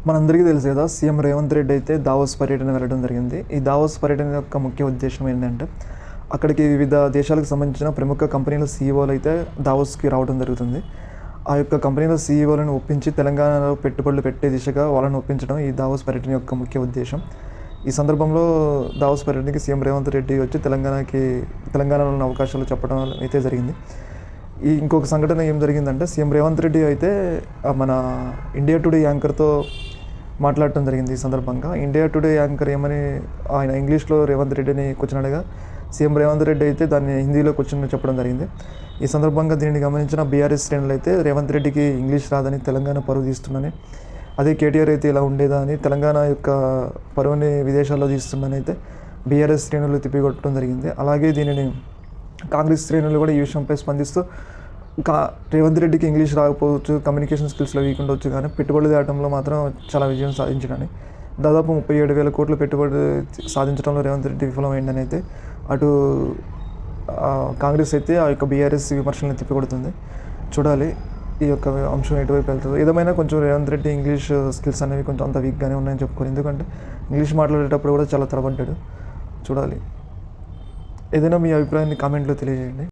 మనందరికీ తెలుసు కదా, సీఎం రేవంత్ రెడ్డి అయితే దావోస్ పర్యటన వెళ్ళడం జరిగింది. ఈ దావోస్ పర్యటన యొక్క ముఖ్య ఉద్దేశం ఏంటంటే, అక్కడికి వివిధ దేశాలకు సంబంధించిన ప్రముఖ కంపెనీల సీఈఓలు అయితే దావోస్కి రావడం జరుగుతుంది. ఆ యొక్క కంపెనీల సీఈఓలను ఒప్పించి తెలంగాణలో పెట్టుబడులు పెట్టే దిశగా వాళ్ళని ఒప్పించడం ఈ దావోస్ పర్యటన యొక్క ముఖ్య ఉద్దేశం. ఈ సందర్భంలో దావోస్ పర్యటనకి సీఎం రేవంత్ రెడ్డి వచ్చి తెలంగాణలో ఉన్న అవకాశాలు చెప్పడం అయితే జరిగింది. ఇంకొక సంఘటన ఏం జరిగిందంటే, సీఎం రేవంత్ రెడ్డి అయితే మన ఇండియా టుడే యాంకర్తో మాట్లాడటం జరిగింది. ఈ సందర్భంగా ఇండియా టుడే యాంకర్ ఏమని ఆయన ఇంగ్లీష్లో రేవంత్ రెడ్డిని క్వశ్చన్ అడగా, సీఎం రేవంత్ రెడ్డి అయితే దాన్ని హిందీలో క్వశ్చన్ చెప్పడం జరిగింది. ఈ సందర్భంగా దీనిని గమనించిన బీఆర్ఎస్ శ్రేణులు అయితే రేవంత్ రెడ్డికి ఇంగ్లీష్ రాదని, తెలంగాణ పరువు తీస్తుందని, అదే కేటీఆర్ అయితే ఇలా ఉండేదా అని తెలంగాణ యొక్క పరువుని విదేశాల్లో తీస్తుందని అయితే బీఆర్ఎస్ శ్రేణులు తిప్పికొట్టడం జరిగింది. అలాగే దీనిని కాంగ్రెస్ శ్రేణులు కూడా ఈ విషయంపై స్పందిస్తూ, రేవంత్ రెడ్డికి ఇంగ్లీష్ రాకపోవచ్చు, కమ్యూనికేషన్ స్కిల్స్లో వీక్ ఉండొచ్చు, కానీ పెట్టుబడులు తేవడంలో మాత్రం చాలా విజయం సాధించడని, దాదాపు 37,000 కోట్ల పెట్టుబడి సాధించడంలో రేవంత్ రెడ్డి విఫలమైందని అయితే అటు కాంగ్రెస్ అయితే ఆ యొక్క బీఆర్ఎస్ విమర్శలను తిప్పికొడుతుంది. చూడాలి ఈ యొక్క అంశం ఎటువైపు వెళ్తుందో. ఏదేమైనా కొంచెం రేవంత్ రెడ్డి ఇంగ్లీష్ స్కిల్స్ అనేవి కొంచెం అంత వీక్గానే ఉన్నాయని చెప్పుకోవాలి. ఎందుకంటే ఇంగ్లీష్ మాట్లాడేటప్పుడు కూడా చాలా తడబడ్డాడు. చూడాలి. ఏదైనా మీ అభిప్రాయాన్ని కామెంట్లో తెలియజేయండి.